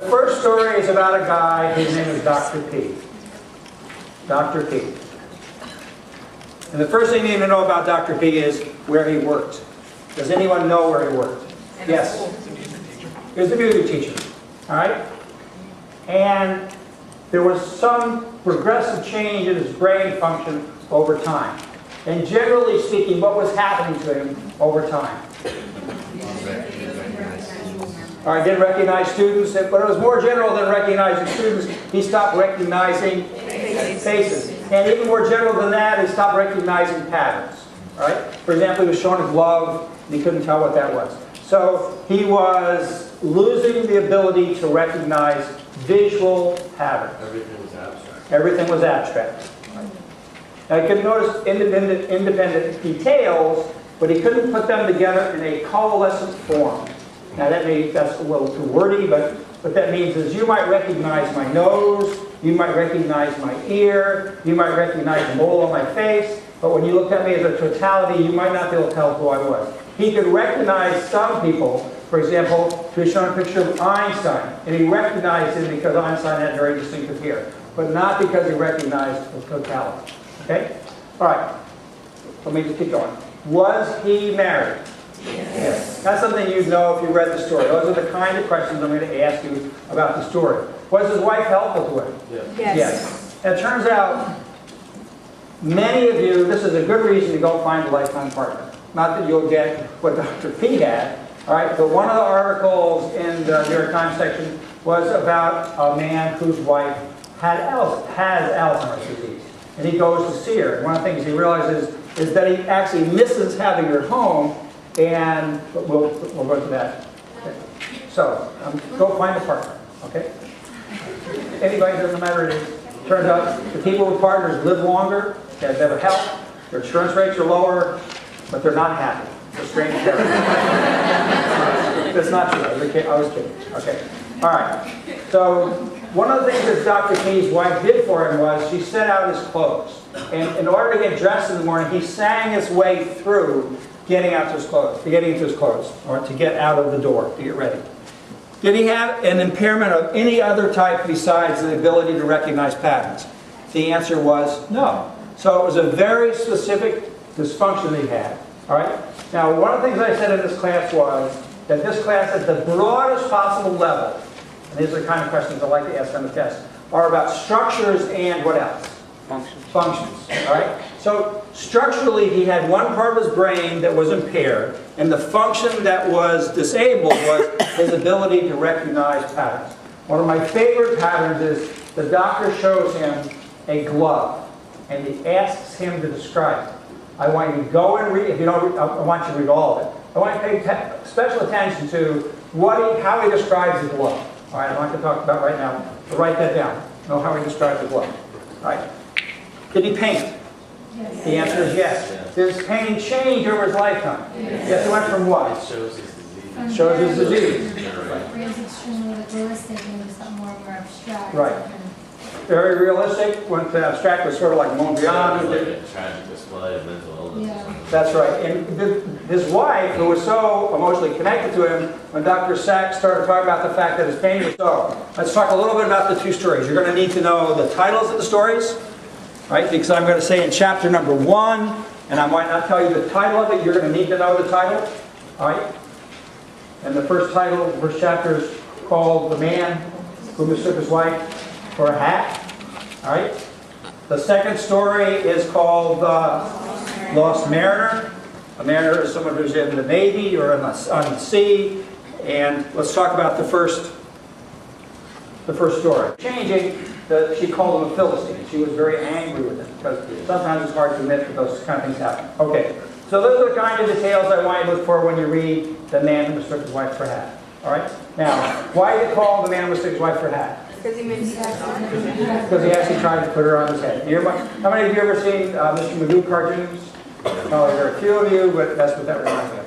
The first story is about a guy whose name is Dr.P. Dr.P. And the first thing you need to know about Dr.P is where he worked. Does anyone know where he worked? Yes. He was a music teacher. All right? And there was some progressive change in his brain function over time. And generally speaking, what was happening to him over time? All right, didn't recognize students, but it was more general than recognizing students. He stopped recognizing faces. And even more general than that, he stopped recognizing patterns. All right? For example, he was shown a glove, and he couldn't tell what that was. So he was losing the ability to recognize visual patterns. Everything was abstract. Everything was abstract. Now, he could notice independent details, but he couldn't put them together in a coalescent form. Now, that's a little too wordy, but what that means is you might recognize my nose, you might recognize my ear, you might recognize the mole on my face, but when you looked at me as a totality, you might not be able to tell who I was. He could recognize some people. For example, he was shown a picture of Einstein, and he recognized him because Einstein had very distinctive hair, but not because he recognized the totality. Okay? All right. Let me just keep going. Was he married? Yes. That's something you'd know if you read the story. Those are the kind of questions I'm going to ask you about the story. Was his wife helpful to him? Yes. Yes. And it turns out, many of you, this is a good reason to go find a lifetime partner. Not that you'll get what Dr. P had, all right? But one of the articles in the New York Times section was about a man whose wife has Alzheimer's disease. And he goes to see her. And one of the things he realizes is that he actually misses having her home. And we'll go to that. Okay. So, go find a partner, okay? Anybody, doesn't matter it is. Turns out the people with partners live longer, they have better health, their insurance rates are lower, but they're not happy. It's a strange character. That's not true. I was kidding. Okay. All right. So, one of the things that Dr. P's wife did for him was she set out his clothes. And in order to get dressed in the morning, he sang his way through getting into his clothes, or to get out of the door, to get ready. Did he have an impairment of any other type besides the ability to recognize patterns? The answer was no. So it was a very specific dysfunction he had. All right. Now, one of the things I said in this class was that this class, at the broadest possible level, and these are the kind of questions I like to ask on the test, are about structures and what else? Functions. All right. So structurally, he had one part of his brain that was impaired, and the function that was disabled was his ability to recognize patterns. One of my favorite patterns is the doctor shows him a glove, and he asks him to describe it. I want you to go and read. If you don't, I want you to read all of it. I want you to pay special attention to how he describes the glove. All right. I want to talk about right now. So write that down. Know how he describes the glove. All right. Did he paint? Yes. The answer is yes. Did his painting change over his lifetime? Yes. It went from what? It shows his disease. Shows his disease. Where it's extremely realistic and it's something more abstract. Right. Very realistic. Went to abstract was sort of like Mondrian. Like a tragic display of mental illness. Yeah. That's right. And his wife, who was so emotionally connected to him, when Dr. Sachs started talking about the fact that his painting was so. Let's talk a little bit about the two stories. You're going to need to know the titles of the stories. Right? Because I'm going to say in chapter number 1, and I might not tell you the title of it, you're going to need to know the title. All right? And the first chapter is called The Man Who Mistook His Wife for a Hat. All right? The second story is called The Lost Mariner. A mariner is someone who's in the Navy or on the sea. And let's talk about the first story. She called him a Philistine. She was very angry with him because sometimes it's hard to admit that those kind of things happen. Okay, so those are the kind of details I want you to look for when you read The Man Who Mistook His Wife for a Hat. All right? Now, why is it called The Man Who Mistook His Wife for a Hat? Because he made Because he actually tried to put her on his head. How many of you ever seen Mr. Magoo cartoons? Oh, there are a few of you, but that's what that reminds me of.